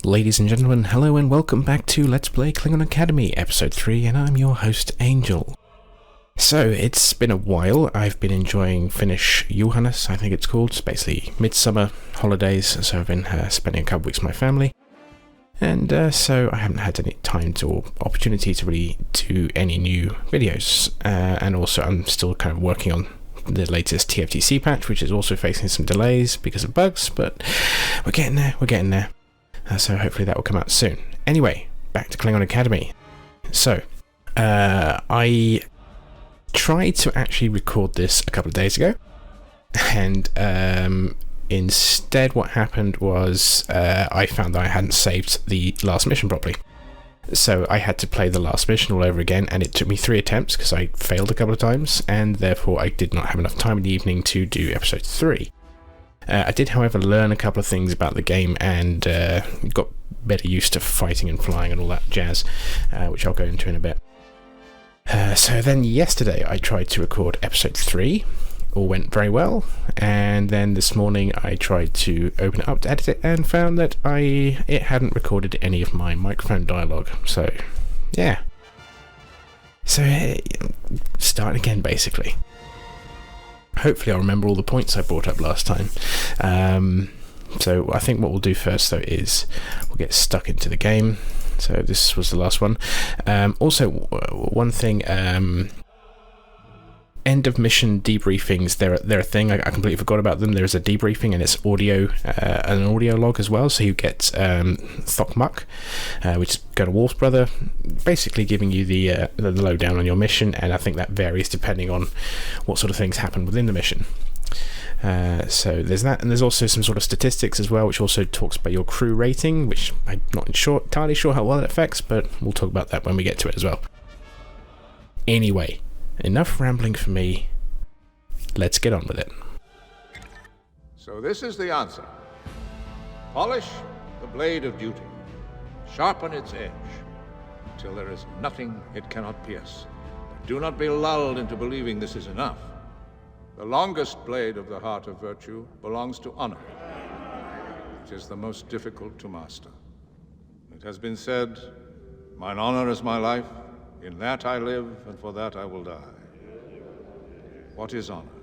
Ladies and gentlemen, hello and welcome back to Let's Play Klingon Academy, Episode 3, and I'm your host, Angel. So, it's been a while. I've been enjoying Finnish Juhannus, I think it's called. It's basically midsummer holidays, so I've been spending a couple weeks with my family. And so I haven't had any time or opportunity to really do any new videos. And also I'm still kind of working on the latest TFTC patch, which is also facing some delays because of bugs, but we're getting there. So hopefully that will come out soon. Anyway, back to Klingon Academy. So, I tried to actually record this a couple of days ago, and instead what happened was I found that I hadn't saved the last mission properly. So I had to play the last mission all over again, and it took me 3 attempts because I failed a couple of times, and therefore I did not have enough time in the evening to do episode 3. I did, however, learn a couple of things about the game and got better used to fighting and flying and all that jazz, which I'll go into in a bit. So then yesterday I tried to record episode 3. All went very well, and then this morning I tried to open it up to edit it and found that it hadn't recorded any of my microphone dialogue. So, yeah. So, start again, basically. Hopefully I'll remember all the points I brought up last time. So I think what we'll do first, though, is we'll get stuck into the game. So this was the last one. Also, one thing... end of mission debriefings, they're a thing. I completely forgot about them. There's a debriefing and it's audio, an audio log as well. So you get Thokmak, which is Colonel Worf's brother, basically giving you the lowdown on your mission, and I think that varies depending on what sort of things happen within the mission. So there's that, and there's also some sort of statistics as well, which also talks about your crew rating, which I'm not entirely sure how well it affects, but we'll talk about that when we get to it as well. Anyway, enough rambling for me. Let's get on with it. So this is the answer. Polish the blade of duty. Sharpen its edge until there is nothing it cannot pierce. But do not be lulled into believing this is enough. The longest blade of the heart of virtue belongs to honor. It is the most difficult to master. It has been said, "Mine honor is my life. In that I live, and for that I will die." What is honor?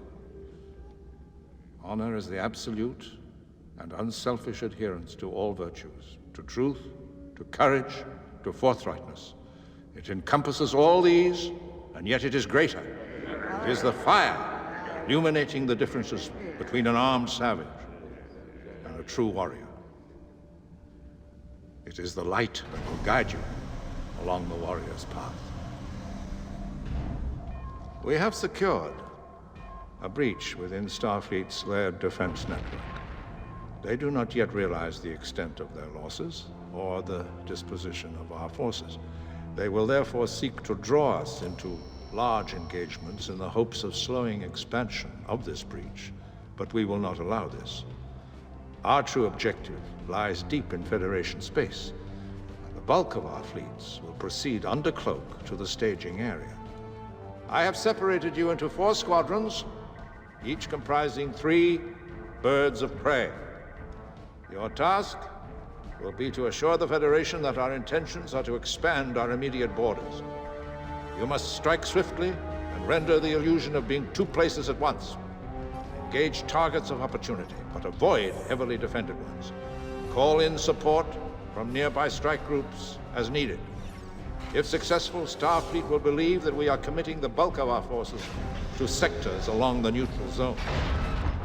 Honor is the absolute and unselfish adherence to all virtues, to truth, to courage, to forthrightness. It encompasses all these, and yet it is greater. It is the fire illuminating the differences between an armed savage and a true warrior. It is the light that will guide you along the warrior's path. We have secured a breach within Starfleet's layered defense network. They do not yet realize the extent of their losses or the disposition of our forces. They will therefore seek to draw us into large engagements in the hopes of slowing expansion of this breach, but we will not allow this. Our true objective lies deep in Federation space. The bulk of our fleets will proceed under cloak to the staging area. I have separated you into 4 squadrons, each comprising 3 birds of prey. Your task will be to assure the Federation that our intentions are to expand our immediate borders. You must strike swiftly and render the illusion of being 2 places at once. Engage targets of opportunity, but avoid heavily defended ones. Call in support from nearby strike groups as needed. If successful, Starfleet will believe that we are committing the bulk of our forces to sectors along the neutral zone.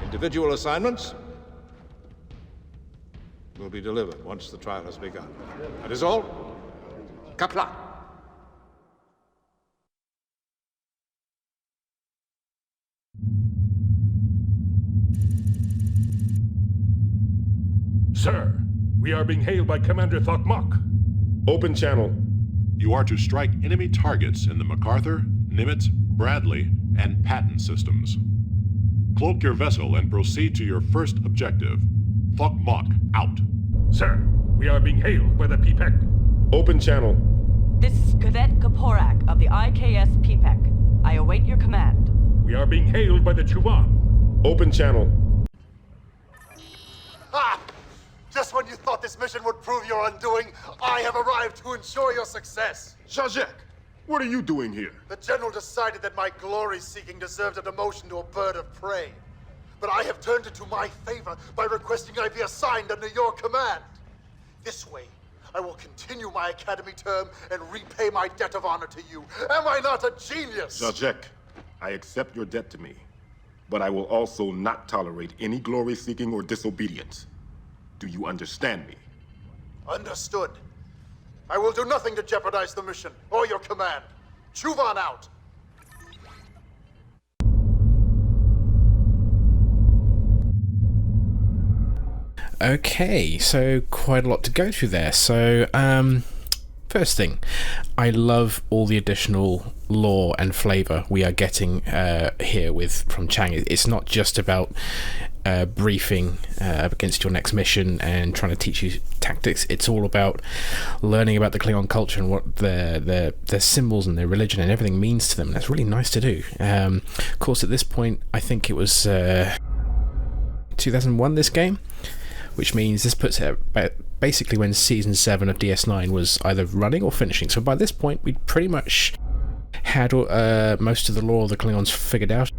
Individual assignments will be delivered once the trial has begun. That is all. Kapla. Sir, we are being hailed by Commander Thokmak. Open channel. You are to strike enemy targets in the MacArthur, Nimitz, Bradley, and Patton systems. Cloak your vessel and proceed to your first objective. Thokmak out. Sir, we are being hailed by the PPEC. Open channel. This is Cadet Kaporak of the IKS PPEC. I await your command. We are being hailed by the Chuban. Open channel. Ah! Just when you thought this mission would prove your undoing, I have arrived to ensure your success. Jean-Jacques, what are you doing here? The General decided that my glory-seeking deserved a demotion to a bird of prey. But I have turned it to my favor by requesting I be assigned under your command. This way, I will continue my academy term and repay my debt of honor to you. Am I not a genius? Jean-Jacques, I accept your debt to me, but I will also not tolerate any glory-seeking or disobedience. Do you understand me? Understood. I will do nothing to jeopardize the mission or your command. Chuvan out. Okay, so quite a lot to go through there. So, first thing, I love all the additional lore and flavour we are getting here from Chang. It's not just about briefing against your next mission and trying to teach you tactics. It's all about learning about the Klingon culture and what their symbols and their religion and everything means to them. That's really nice to do. Of course, at this point, I think it was 2001, this game, which means this puts it at basically when Season 7 of DS9 was either running or finishing. So by this point, we'd pretty much had most of the lore of the Klingons figured out.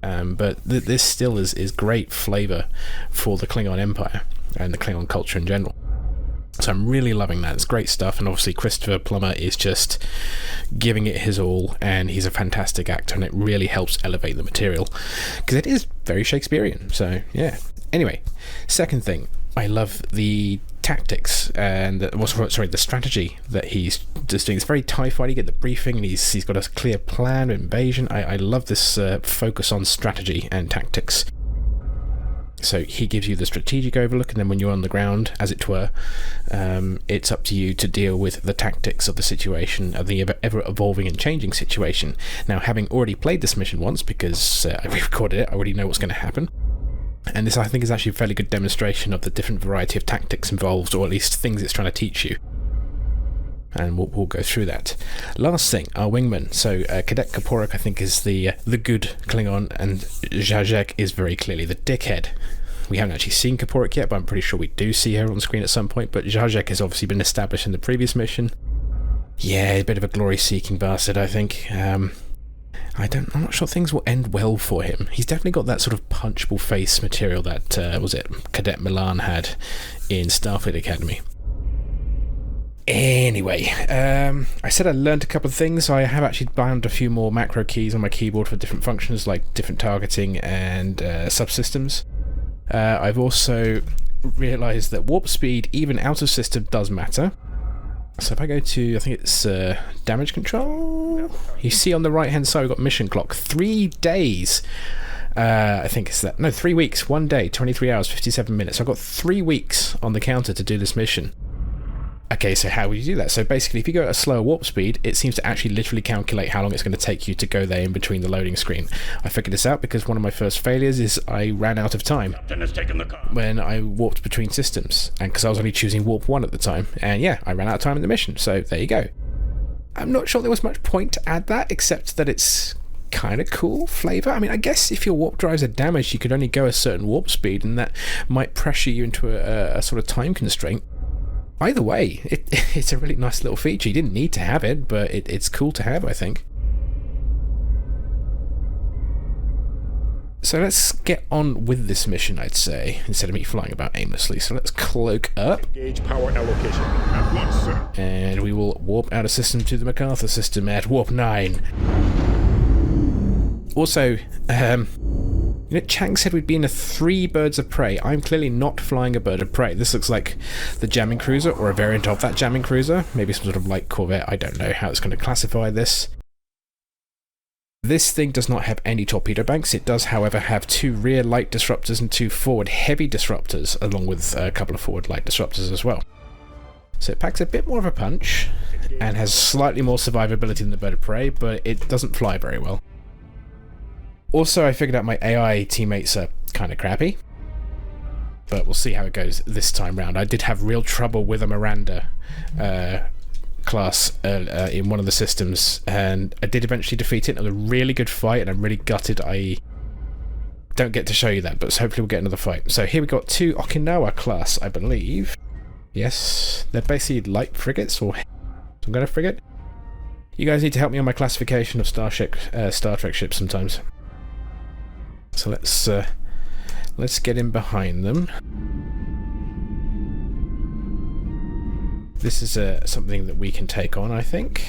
But this still is great flavour for the Klingon Empire and the Klingon culture in general. So I'm really loving that. It's great stuff, and obviously Christopher Plummer is just giving it his all, and he's a fantastic actor, and it really helps elevate the material, because it is very Shakespearean, so yeah. Anyway, second thing, I love the tactics and the strategy that he's just doing. It's very TIE fighter. You get the briefing, and he's got a clear plan of invasion. I love this focus on strategy and tactics. So he gives you the strategic overlook, and then when you're on the ground, as it were, it's up to you to deal with the tactics of the situation, of the ever-evolving and changing situation. Now, having already played this mission once, because I recorded it, I already know what's going to happen. And this, I think, is actually a fairly good demonstration of the different variety of tactics involved, or at least things it's trying to teach you. And we'll go through that. Last thing, our wingman. So Cadet Kaporak, I think, is the good Klingon, and Jean-Jacques is very clearly the dickhead. We haven't actually seen Kaporak yet, but I'm pretty sure we do see her on screen at some point. But Jean-Jacques has obviously been established in the previous mission. Yeah, a bit of a glory-seeking bastard, I think. I'm not sure things will end well for him. He's definitely got that sort of punchable face material that Cadet Milan had in Starfleet Academy. Anyway, I said I learned a couple of things. I have actually bound a few more macro keys on my keyboard for different functions, like different targeting and subsystems. I've also realised that warp speed, even out of system, does matter. So if I go to, I think it's damage control, you see on the right hand side we've got mission clock, 3 days. I think it's that, no, 3 weeks, 1 day, 23 hours, 57 minutes. So I've got 3 weeks on the counter to do this mission. Okay, so how would you do that? So basically, if you go at a slower warp speed, it seems to actually literally calculate how long it's going to take you to go there in between the loading screen. I figured this out because one of my first failures is I ran out of time when I warped between systems, and because I was only choosing warp 1 at the time, and yeah, I ran out of time in the mission, so there you go. I'm not sure there was much point to add that, except that it's kind of cool flavour. I mean, I guess if your warp drives are damaged, you could only go a certain warp speed, and that might pressure you into a sort of time constraint. Either way, it's a really nice little feature. You didn't need to have it, but it's cool to have, I think. So let's get on with this mission, I'd say, instead of me flying about aimlessly. So let's cloak up. Engage power allocation. At once, sir. And we will warp out of system to the MacArthur system at warp 9. Also, Chang said we'd be in a 3 birds of prey. I'm clearly not flying a bird of prey. This looks like the jamming cruiser, or a variant of that jamming cruiser. Maybe some sort of light corvette. I don't know how it's going to classify this. This thing does not have any torpedo banks. It does, however, have 2 rear light disruptors and 2 forward heavy disruptors, along with a couple of forward light disruptors as well. So it packs a bit more of a punch, and has slightly more survivability than the bird of prey, but it doesn't fly very well. Also, I figured out my AI teammates are kind of crappy, but we'll see how it goes this time round. I did have real trouble with a Miranda class in one of the systems, and I did eventually defeat it. It was a really good fight, and I'm really gutted I don't get to show you that, but hopefully we'll get another fight. So here we got 2 Okinawa class, I believe. Yes, they're basically light frigates, or some kind of frigate. You guys need to help me on my classification of Star Trek ships sometimes. So let's get in behind them. This is something that we can take on, I think.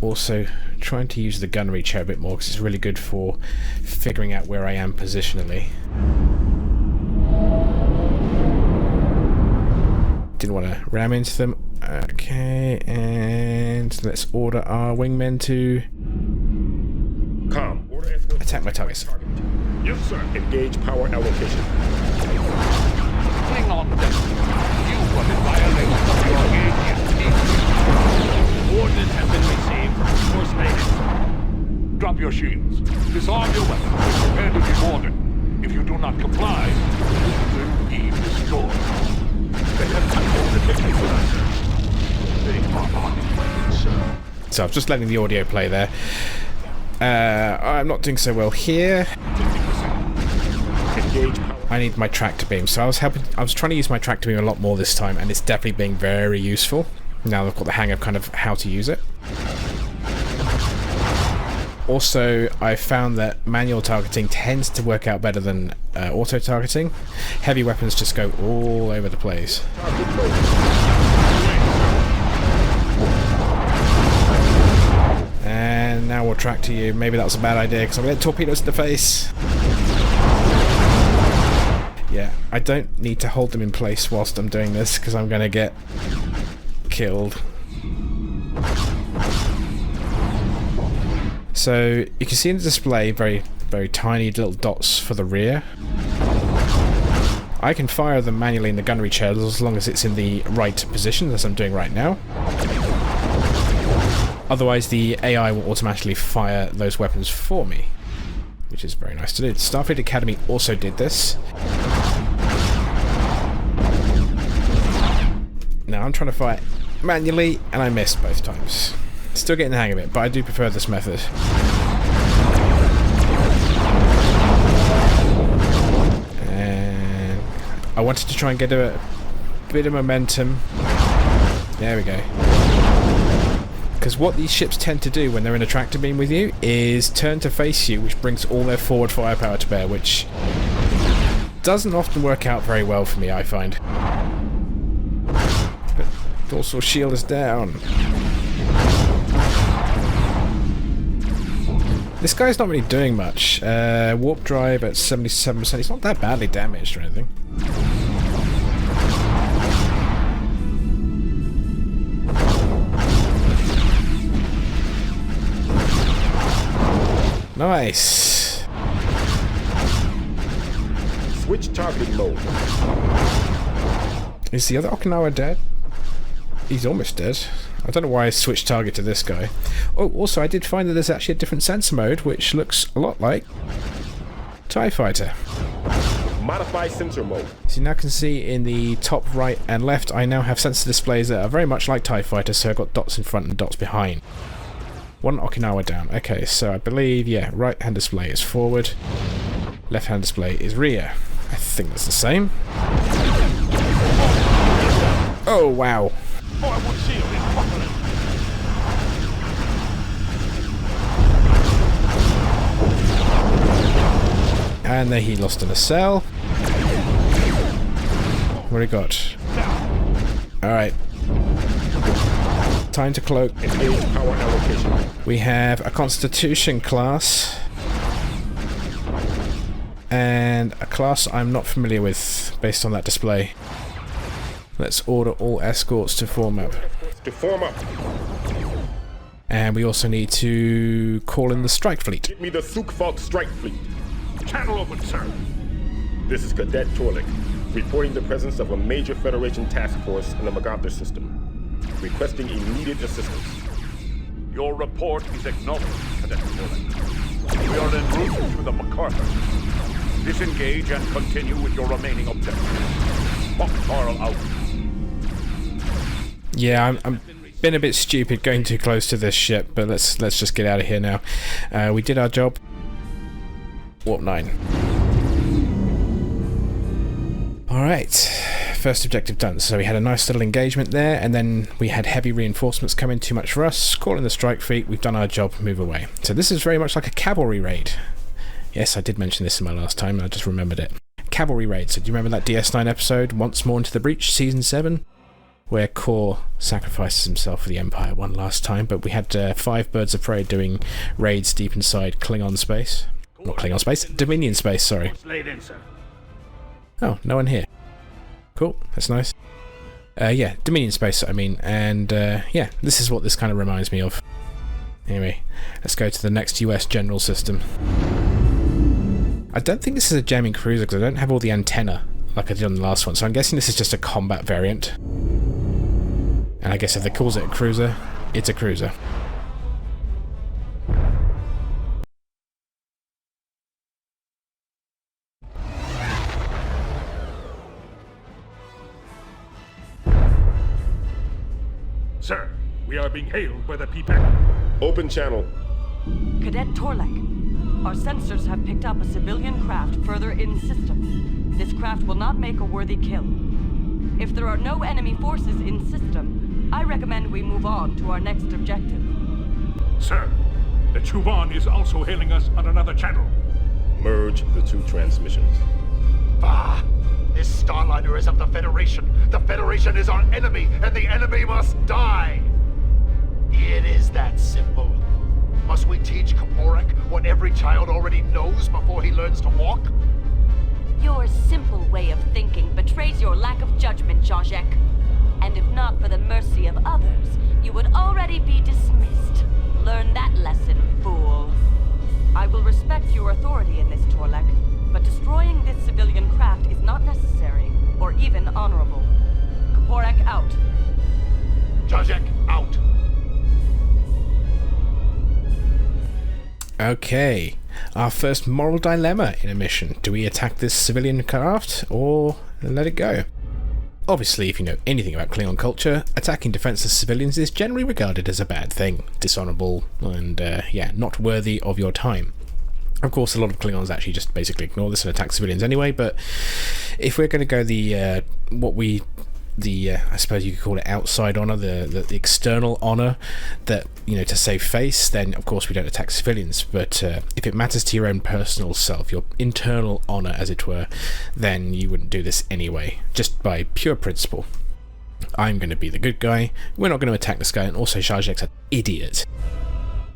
Also, trying to use the gunnery chair a bit more because it's really good for figuring out where I am positionally. Didn't want to ram into them. Okay, and let's order our wingmen to attack my targets. Yes, sir. Engage power allocation. Klingon destiny. You were in violation of your engagement. Orders have been received from First Lady. Drop your shields. Disarm your weapons. Prepare to be boarded. If you do not comply, you will be destroyed. They have touched the technical answer. They are on the way, sir. So I'm just letting the audio play there. I'm not doing so well here. I need my tractor beam, so I was trying to use my tractor beam a lot more this time, and it's definitely being very useful. Now I've got the hang of kind of how to use it. Also, I found that manual targeting tends to work out better than auto targeting. Heavy weapons just go all over the place. And now we'll tractor you. Maybe that was a bad idea because I'm going to get torpedoes in the face. Yeah, I don't need to hold them in place whilst I'm doing this because I'm going to get killed. So you can see in the display very, very tiny little dots for the rear. I can fire them manually in the gunnery chair as long as it's in the right position, as I'm doing right now. Otherwise the AI will automatically fire those weapons for me, which is very nice to do. Starfleet Academy also did this. Now I'm trying to fire manually and I missed both times. Still getting the hang of it, but I do prefer this method. And I wanted to try and get a bit of momentum. There we go. Because what these ships tend to do when they're in a tractor beam with you is turn to face you, which brings all their forward firepower to bear, which doesn't often work out very well for me, I find. But dorsal shield is down. This guy's not really doing much. Warp drive at 77%. He's not that badly damaged or anything. Nice. Switch targeting mode. Is the other Okinawa dead? He's almost dead. I don't know why I switched target to this guy. Oh, also I did find that there's actually a different sensor mode, which looks a lot like TIE Fighter. Modify sensor mode. So you now can see in the top right and left, I now have sensor displays that are very much like TIE Fighter, so I've got dots in front and dots behind. One Okinawa down. Okay, so I believe, yeah, right hand display is forward, left hand display is rear. I think that's the same. Oh, wow. And there he lost in a cell. What do we got? Alright. Time to cloak. Power allocation. We have a Constitution class. And a class I'm not familiar with based on that display. Let's order all escorts to form up. To form up. And we also need to call in the strike fleet. Get me the Sukfalt strike fleet. Channel open, sir. This is Cadet Torlik, reporting the presence of a major Federation task force in the MacArthur system, requesting immediate assistance. Your report is acknowledged, Cadet Torlik. We are en route to the MacArthur. Disengage and continue with your remaining objectives. Carl out. Yeah, I'm been a bit stupid going too close to this ship, but let's just get out of here now. We did our job. Warp 9. Alright, first objective done. So we had a nice little engagement there, and then we had heavy reinforcements come in, too much for us. Call in the strike fleet, we've done our job, move away. So this is very much like a cavalry raid. Yes, I did mention this in my last time, I just remembered it. Cavalry raid, so do you remember that DS9 episode, Once More Into the Breach, Season 7? Where Kor sacrifices himself for the Empire one last time, but we had 5 birds of prey doing raids deep inside Klingon space. Not Klingon space, Dominion space, sorry. Oh, no one here. Cool, that's nice. Yeah, Dominion space, I mean, and yeah, this is what this kind of reminds me of. Anyway, let's go to the next US general system. I don't think this is a jamming cruiser because I don't have all the antenna like I did on the last one, so I'm guessing this is just a combat variant. And I guess if they calls it a cruiser, it's a cruiser. Sir, we are being hailed by the PPAC. Open channel. Cadet Torlek, our sensors have picked up a civilian craft further in system. This craft will not make a worthy kill. If there are no enemy forces in system, I recommend we move on to our next objective. Sir, the Chuban is also hailing us on another channel. Merge the 2 transmissions. Bah! This Starliner is of the Federation. The Federation is our enemy, and the enemy must die! It is that simple. Must we teach Kaporak what every child already knows before he learns to walk? Your simple way of thinking betrays your lack of judgment, Jean-Jacques. And if not for the mercy of others, you would already be dismissed. Learn that lesson, fool. I will respect your authority in this, Torlek, but destroying this civilian craft is not necessary, or even honorable. Kaporak out. Jajek, out. Okay, our first moral dilemma in a mission. Do we attack this civilian craft, or let it go? Obviously, if you know anything about Klingon culture, attacking defenseless civilians is generally regarded as a bad thing, dishonourable, and yeah, not worthy of your time. Of course, a lot of Klingons actually just basically ignore this and attack civilians anyway, but if we're going to go the I suppose you could call it outside honour, the external honour that, you know, to save face, then of course we don't attack civilians. But if it matters to your own personal self, your internal honour as it were, then you wouldn't do this anyway, just by pure principle. I'm going to be the good guy, we're not going to attack this guy, and also Zajek's an idiot.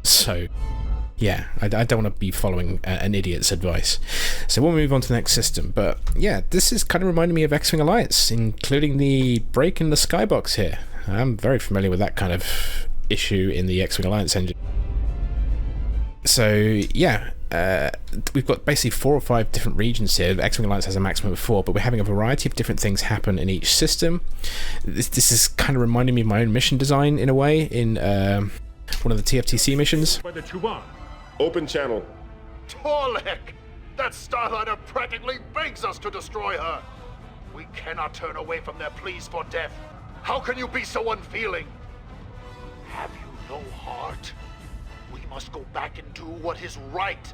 So yeah, I don't want to be following an idiot's advice. So we'll move on to the next system. But yeah, this is kind of reminding me of X-Wing Alliance, including the break in the skybox here. I'm very familiar with that kind of issue in the X-Wing Alliance engine. So yeah, we've got basically 4 or 5 different regions here. X-Wing Alliance has a maximum of 4, but we're having a variety of different things happen in each system. This is kind of reminding me of my own mission design in a way, in one of the TFTC missions. By the Chuban. Open channel. Torlek! That Starliner practically begs us to destroy her! We cannot turn away from their pleas for death. How can you be so unfeeling? Have you no heart? We must go back and do what is right.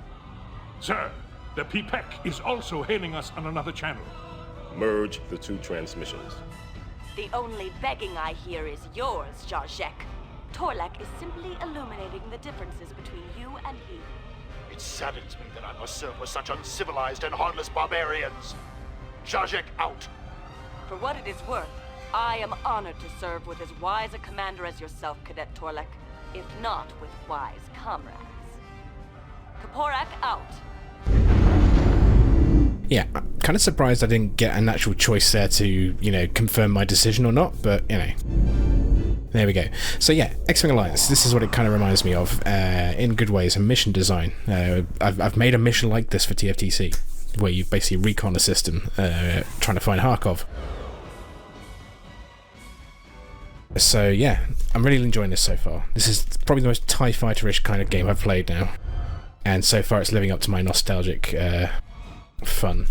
Sir, the PPAC is also hailing us on another channel. Merge the 2 transmissions. The only begging I hear is yours, Jean-Jacques. Torlek is simply illuminating the differences between you and he. It saddens me that I must serve with such uncivilized and heartless barbarians. Zajek out. For what it is worth, I am honored to serve with as wise a commander as yourself, Cadet Torlek, if not with wise comrades. Kaporak out. Yeah, I'm kind of surprised I didn't get an actual choice there to, you know, confirm my decision or not, but, you know. There we go. So yeah, X-Wing Alliance, this is what it kind of reminds me of, in good ways, a mission design. I've made a mission like this for TFTC, where you basically recon a system, trying to find Harkov. So yeah, I'm really enjoying this so far. This is probably the most TIE Fighter-ish kind of game I've played now. And so far it's living up to my nostalgic fun,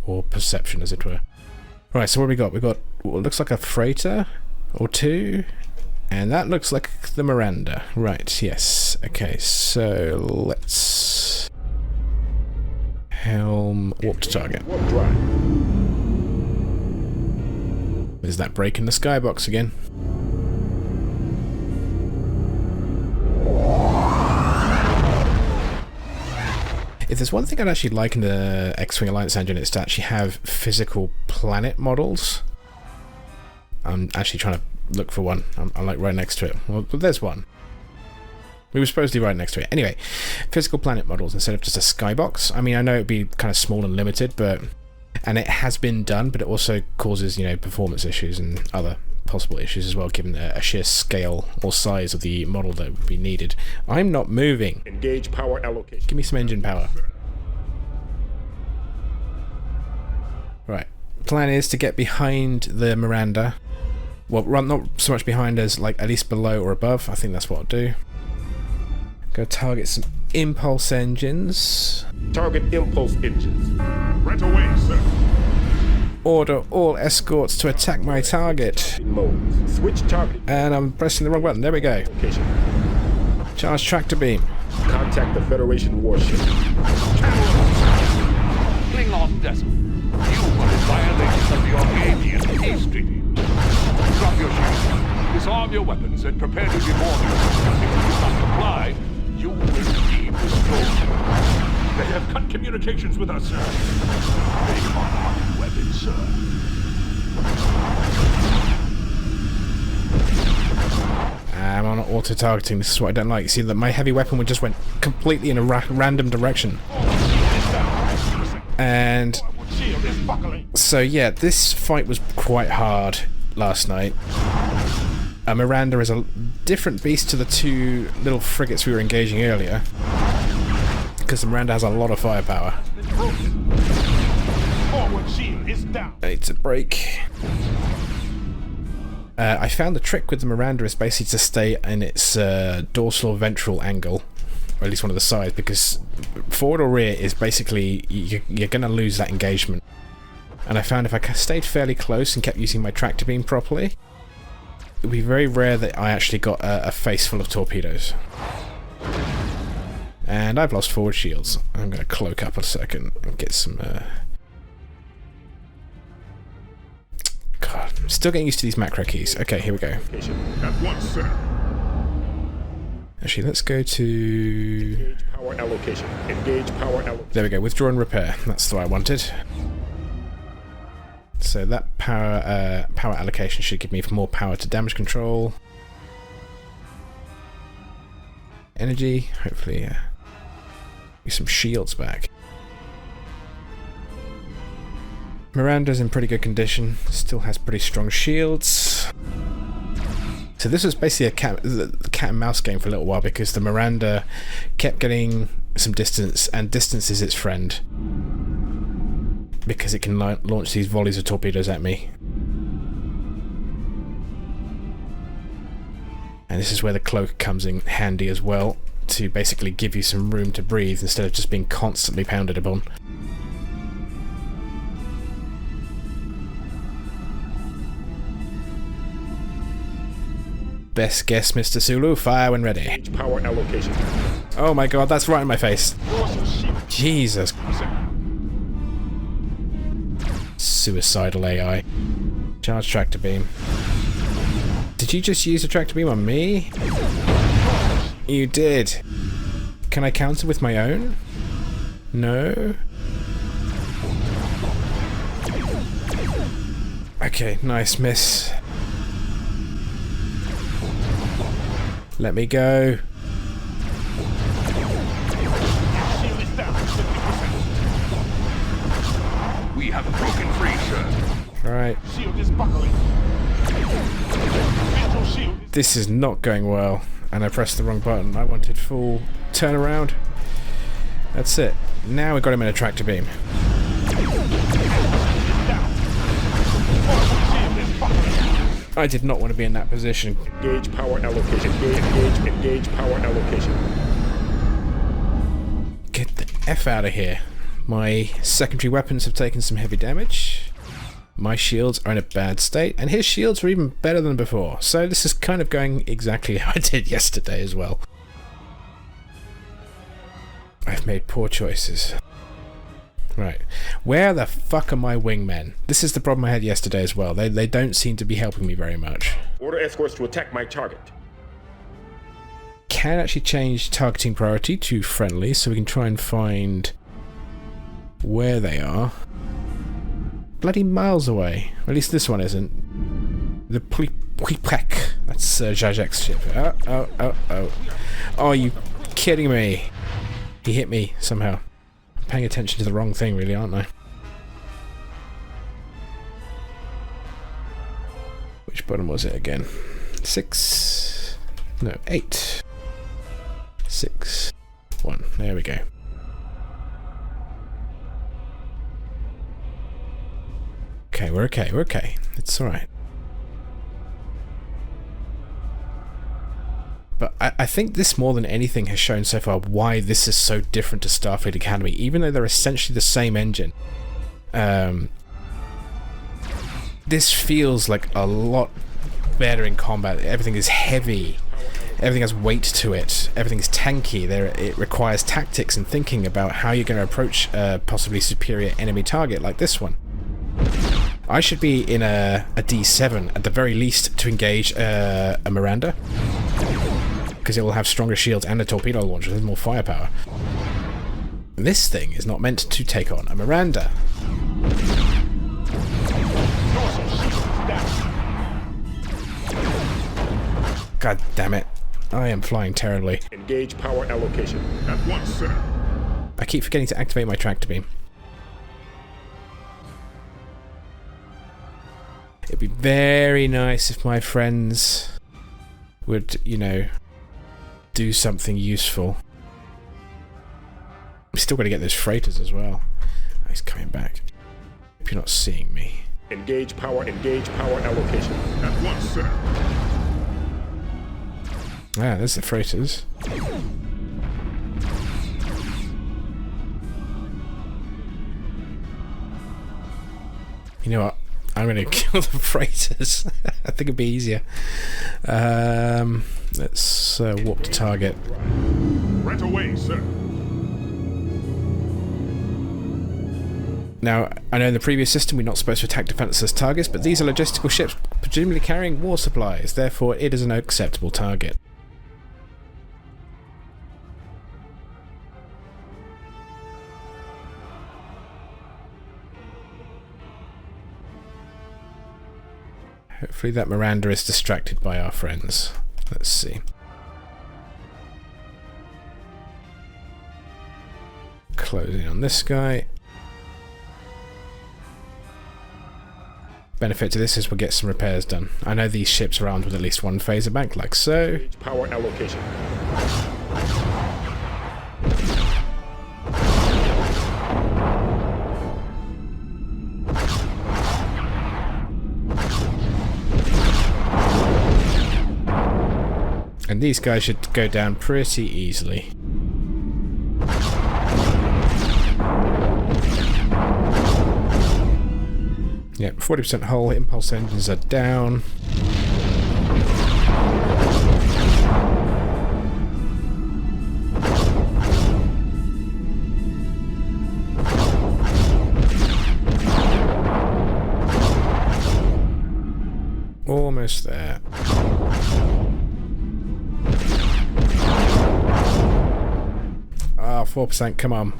or perception as it were. Right, so what have we got? We've got what looks like a freighter, or 2, and that looks like the Miranda. Right, yes. Okay, so let's Helm, warp to target. Warp drive. There's that break in the skybox again. If there's one thing I'd actually like in the X-Wing Alliance engine, it's to actually have physical planet models. I'm actually trying to look for one. I'm like right next to it. Well, there's one. We were supposedly right next to it. Anyway, physical planet models instead of just a skybox. I mean, I know it'd be kind of small and limited, but... And it has been done, but it also causes, you know, performance issues and other possible issues as well, given a sheer scale or size of the model that would be needed. I'm not moving. Engage power allocation. Give me some engine power. Right. Plan is to get behind the Miranda. Well, not so much behind as, like, at least below or above. I think that's what I'll do. Go target some impulse engines. Target impulse engines. Right away, sir. Order all escorts to attack my target. Mode. Switch target. And I'm pressing the wrong button. There we go. Location. Charge tractor beam. Contact the Federation warship. Klingon vessel. You are in violation of the Organian peace treaty. Drop your shields, disarm your weapons, and prepare to be boarded. If you do not comply, you will be destroyed. They have cut communications with us, sir. They are our weapons, sir. I'm on auto-targeting. This is what I don't like. See that my heavy weapon just went completely in a random direction. And so yeah, this fight was quite hard last night. Miranda is a different beast to the two little frigates we were engaging earlier, because Miranda has a lot of firepower. It's a break. I found the trick with the Miranda is basically to stay in its dorsal or ventral angle, or at least one of the sides, because forward or rear is basically, you're going to lose that engagement. And I found if I stayed fairly close and kept using my tractor beam properly, it would be very rare that I actually got a face full of torpedoes. And I've lost forward shields. I'm going to cloak up a second and get some... God, I'm still getting used to these macro keys. Okay, here we go. At once, sir. Actually, let's go to... Engage power allocation. Engage power allocation. There we go, withdraw and repair. That's the way I wanted. So that power allocation should give me more power to damage control. Energy, hopefully, get some shields back. Miranda's in pretty good condition, still has pretty strong shields. So this was basically a cat and mouse game for a little while, because the Miranda kept getting some distance, and distance is its friend, because it can launch these volleys of torpedoes at me. And this is where the cloak comes in handy as well, to basically give you some room to breathe instead of just being constantly pounded upon. Best guess, Mr. Sulu. Fire when ready. Engage power allocation. Oh my god, that's right in my face. Jesus. Suicidal AI. Charge tractor beam. Did you just use a tractor beam on me? You did. Can I counter with my own? No? Okay, nice miss. Let me go. We have broken free, sir. Right. This is not going well, and I pressed the wrong button. I wanted full turnaround. That's it. Now we've got him in a tractor beam. I did not want to be in that position. Engage power allocation. Engage power allocation. Get the F out of here. My secondary weapons have taken some heavy damage. My shields are in a bad state, and his shields are even better than before. So this is kind of going exactly how I did yesterday as well. I've made poor choices. Right. Where the fuck are my wingmen? This is the problem I had yesterday as well. They don't seem to be helping me very much. Order escorts to attack my target. Can actually change targeting priority to friendly, so we can try and find where they are. Bloody miles away. Or at least this one isn't. The Puipek. That's Zhajek's ship. Oh. Are you kidding me? He hit me somehow. I'm paying attention to the wrong thing, really, aren't I? Which button was it again? 6. No, 8. 6. 1. There we go. Okay, we're okay. It's alright. But I think this more than anything has shown so far why this is so different to Starfleet Academy, even though they're essentially the same engine. This feels like a lot better in combat. Everything is heavy. Everything has weight to it. Everything's tanky. It requires tactics and thinking about how you're going to approach a possibly superior enemy target like this one. I should be in a D7 at the very least to engage a Miranda, because it will have stronger shields and a torpedo launcher with more firepower. This thing is not meant to take on a Miranda. God damn it. I am flying terribly. Engage power allocation. At once, sir. I keep forgetting to activate my tractor beam. It'd be very nice if my friends would, you know, do something useful. We still got to get those freighters as well. Oh, he's coming back. Hope you're not seeing me. Engage power allocation. At once, sir. Ah, there's the freighters. You know what? I'm going to kill the freighters. I think it'd be easier. Let's warp to target. Right away, sir. Now, I know in the previous system we're not supposed to attack defenseless targets, but these are logistical ships presumably carrying war supplies. Therefore, it is an acceptable target. Hopefully that Miranda is distracted by our friends. Let's see. Closing on this guy. Benefit to this is we'll get some repairs done. I know these ships are armed with at least one phaser bank, like so. Engage power allocation. And these guys should go down pretty easily. Yep, 40% hull, impulse engines are down. Almost there. Ah, 4%, come on.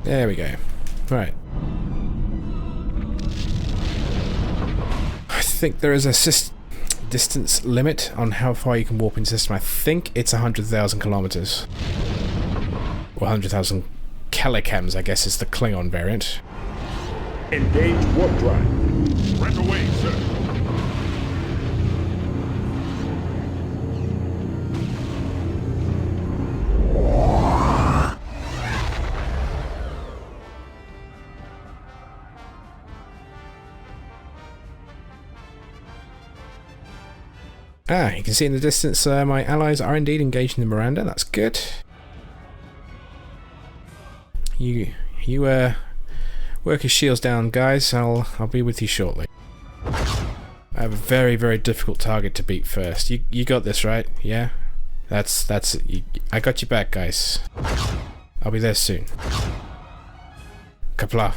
There we go. Right. I think there is a distance limit on how far you can warp in the system. I think it's 100,000 kilometers. Or 100,000 kelechems, I guess is the Klingon variant. Engage warp drive. Right away, sir. Ah, you can see in the distance my allies are indeed engaged in the Miranda. That's good. You work your shields down, guys. I'll be with you shortly. I have a very, very difficult target to beat first. You got this, right? Yeah? That's I got you back, guys. I'll be there soon. Kapla.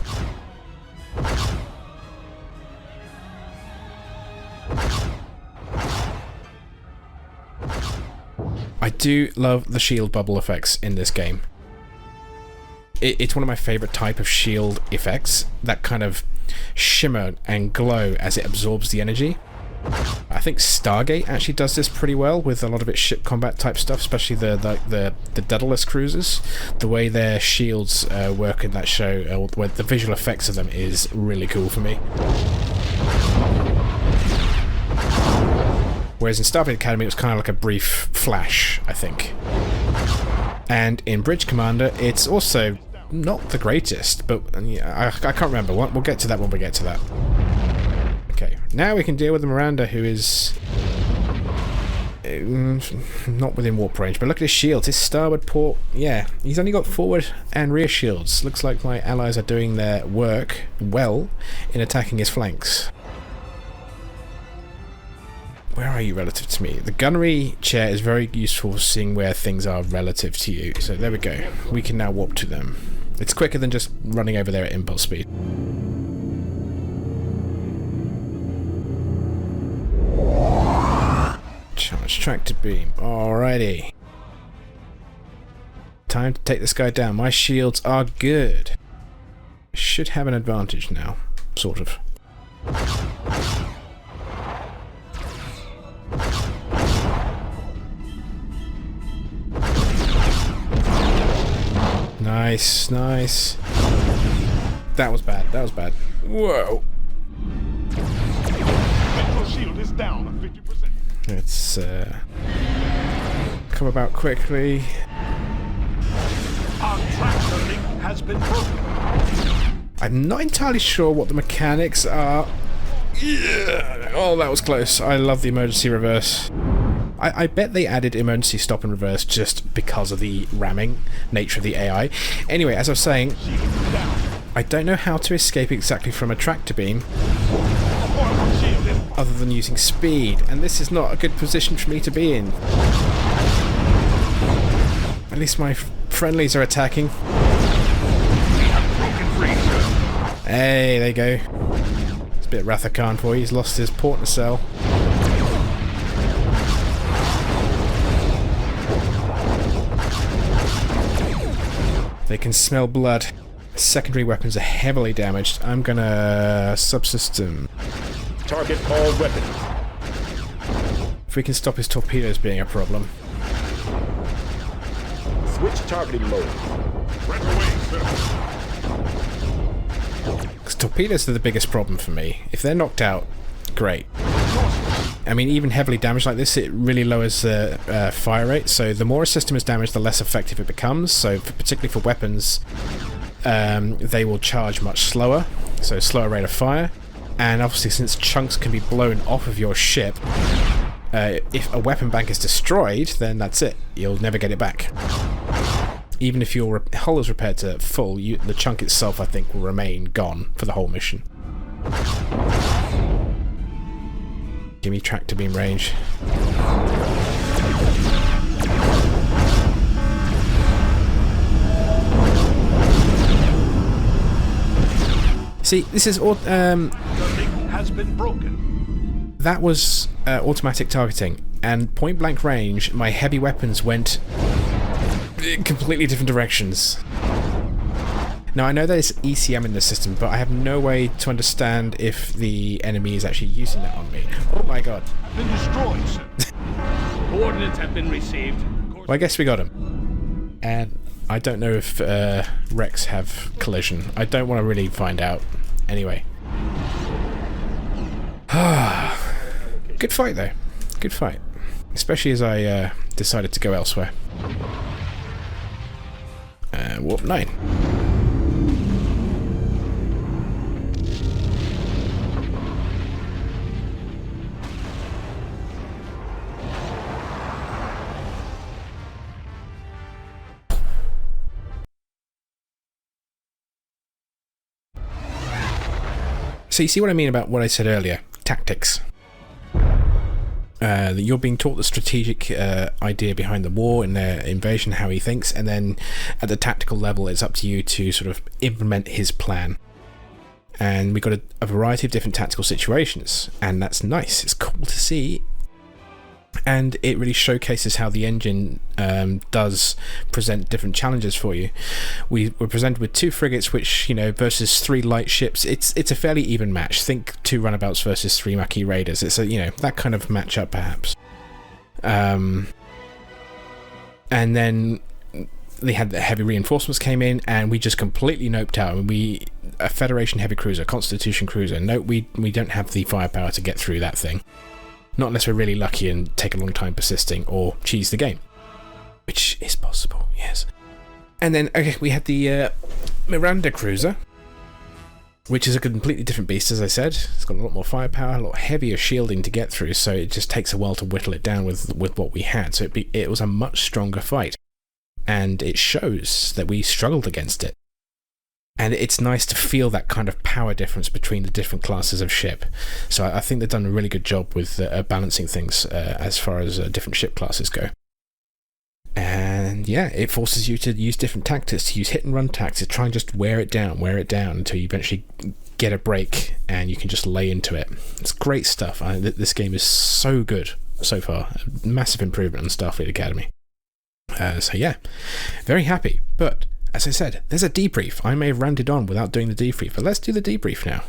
I do love the shield bubble effects in this game. It's one of my favourite type of shield effects, that kind of shimmer and glow as it absorbs the energy. I think Stargate actually does this pretty well with a lot of its ship combat type stuff, especially the Daedalus cruisers. The way their shields work in that show, where the visual effects of them is really cool for me. Whereas in Starfleet Academy it was kind of like a brief flash, I think. And in Bridge Commander it's also not the greatest, but I can't remember. We'll get to that when we get to that. Okay, now we can deal with the Miranda, who is not within warp range, but look at his shields, his starboard port, yeah, he's only got forward and rear shields. Looks like my allies are doing their work well in attacking his flanks. Where are you relative to me? The gunnery chair is very useful for seeing where things are relative to you. So there we go. We can now warp to them. It's quicker than just running over there at impulse speed. Charge tractor beam. Alrighty. Time to take this guy down. My shields are good. Should have an advantage now. Sort of. Nice, nice. That was bad, that was bad. Whoa. Shield is down 50%. Let's come about quickly. Our tractor link has been broken. I'm not entirely sure what the mechanics are. Yeah. Oh, that was close. I love the emergency reverse. I bet they added emergency stop and reverse just because of the ramming nature of the AI. Anyway, as I was saying, I don't know how to escape exactly from a tractor beam other than using speed, and this is not a good position for me to be in. At least my friendlies are attacking. Hey, there you go. It's a bit of Rathakan for you. He's lost his port nacelle. They can smell blood. Secondary weapons are heavily damaged. I'm gonna subsystem. Target all weapons. If we can stop his torpedoes being a problem. Switch targeting mode. Right away, sir. Because torpedoes are the biggest problem for me. If they're knocked out, great. I mean, even heavily damaged like this, it really lowers the fire rate. So the more a system is damaged, the less effective it becomes. So particularly for weapons, they will charge much slower. So slower rate of fire. And obviously, since chunks can be blown off of your ship, if a weapon bank is destroyed, then that's it. You'll never get it back. Even if your hull is repaired to full, the chunk itself, I think, will remain gone for the whole mission. Give me tractor beam range. See, this is all. The link has been broken. That was automatic targeting, and point blank range, my heavy weapons went in completely different directions. Now I know there's ECM in the system, but I have no way to understand if the enemy is actually using that on me. Oh my god. Been destroyed, sir. Coordinates have been received. Well, I guess we got him. And I don't know if Rex have collision. I don't want to really find out. Anyway. Good fight though. Good fight. Especially as I decided to go elsewhere. Warp 9. So you see what I mean about what I said earlier? Tactics. You're being taught the strategic idea behind the war and the invasion, how he thinks, and then at the tactical level, it's up to you to sort of implement his plan. And we've got a variety of different tactical situations, and that's nice. It's cool to see. And it really showcases how the engine does present different challenges for you. We were presented with 2 frigates, which, versus 3 light ships. It's a fairly even match. Think 2 runabouts versus 3 Maquis raiders. It's that kind of matchup, perhaps. And then they had the heavy reinforcements came in, and we just completely noped out. A Federation heavy cruiser, Constitution cruiser. No, we don't have the firepower to get through that thing. Not unless we're really lucky and take a long time persisting or cheese the game. Which is possible, yes. And then, we had the Miranda cruiser, which is a completely different beast, as I said. It's got a lot more firepower, a lot heavier shielding to get through, so it just takes a while to whittle it down with what we had. So it was a much stronger fight. And it shows that we struggled against it. And it's nice to feel that kind of power difference between the different classes of ship. So I think they've done a really good job with balancing things as far as different ship classes go. And yeah, it forces you to use different tactics, to use hit and run tactics, to try and just wear it down until you eventually get a break and you can just lay into it. It's great stuff. This game is so good so far. Massive improvement on Starfleet Academy. So yeah, very happy. But as I said, there's a debrief. I may have ranted on without doing the debrief, but let's do the debrief now.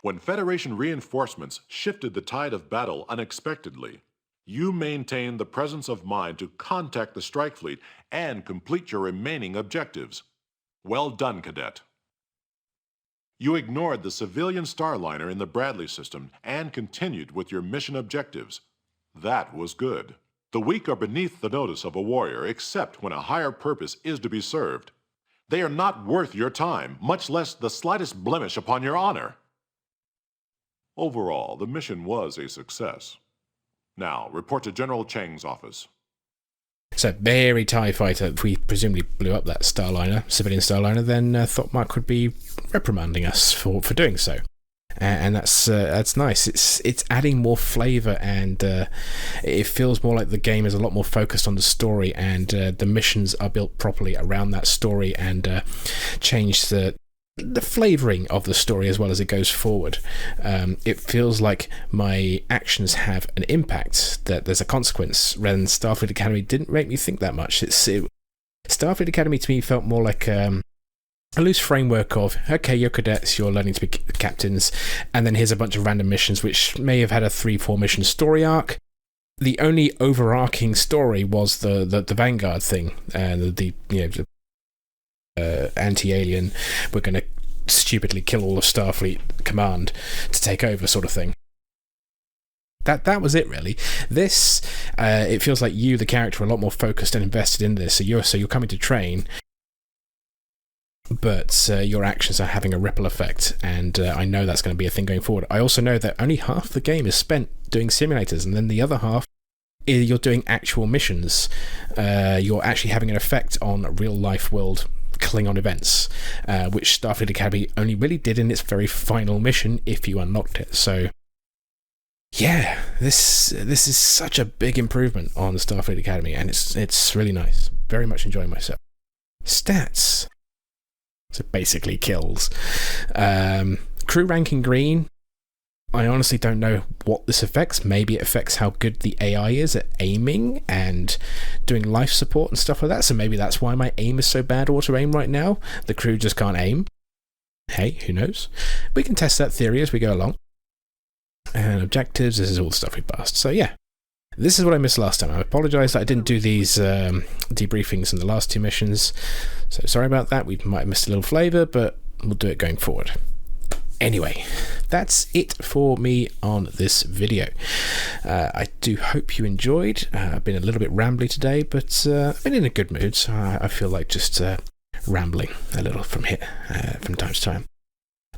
When Federation reinforcements shifted the tide of battle unexpectedly, you maintained the presence of mind to contact the strike fleet and complete your remaining objectives. Well done, Cadet. You ignored the civilian Starliner in the Bradley system and continued with your mission objectives. That was good. The weak are beneath the notice of a warrior except when a higher purpose is to be served. They are not worth your time, much less the slightest blemish upon your honor. Overall, the mission was a success. Now, report to General Chang's office. So, very TIE fighter. If we presumably blew up that Starliner, civilian Starliner, then Thought would be reprimanding us for doing so. And that's nice. It's adding more flavour, and it feels more like the game is a lot more focused on the story, and the missions are built properly around that story, and change the flavouring of the story as well as it goes forward. It feels like my actions have an impact, that there's a consequence, rather than Starfleet Academy didn't make me think that much. Starfleet Academy to me felt more like a loose framework of, okay, you're cadets, you're learning to be captains, and then here's a bunch of random missions which may have had a 3-4 mission story arc. The only overarching story was the Vanguard thing, and the anti-alien, we're going to stupidly kill all of Starfleet Command to take over sort of thing. That was it, really. This, it feels like you, the character, are a lot more focused and invested in this. So you're coming to train, but your actions are having a ripple effect, and I know that's going to be a thing going forward. I also know that only half the game is spent doing simulators, and then the other half you're doing actual missions. You're actually having an effect on real-life world Klingon events, which Starfleet Academy only really did in its very final mission if you unlocked it. So yeah, this is such a big improvement on the Starfleet Academy, and it's really nice. Very much enjoying myself. Stats. So basically kills. Crew ranking green. I honestly don't know what this affects. Maybe it affects how good the AI is at aiming and doing life support and stuff like that. So maybe that's why my aim is so bad auto-aim right now. The crew just can't aim. Hey, who knows? We can test that theory as we go along. And objectives, this is all the stuff we passed. So yeah, this is what I missed last time. I apologise that I didn't do these debriefings in the last 2 missions. So sorry about that. We might have missed a little flavour, but we'll do it going forward. Anyway, that's it for me on this video. I do hope you enjoyed. I've been a little bit rambly today, but I've been in a good mood, so I feel like just rambling a little from here from time to time.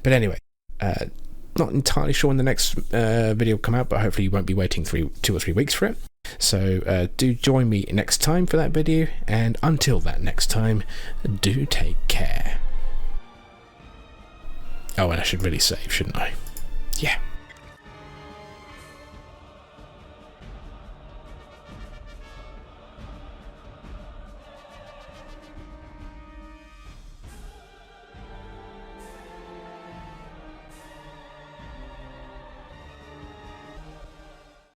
But anyway, not entirely sure when the next video will come out, but hopefully you won't be waiting 2 or 3 weeks for it. So do join me next time for that video, and until that next time, do take care. Oh, and I should really save, shouldn't I? Yeah.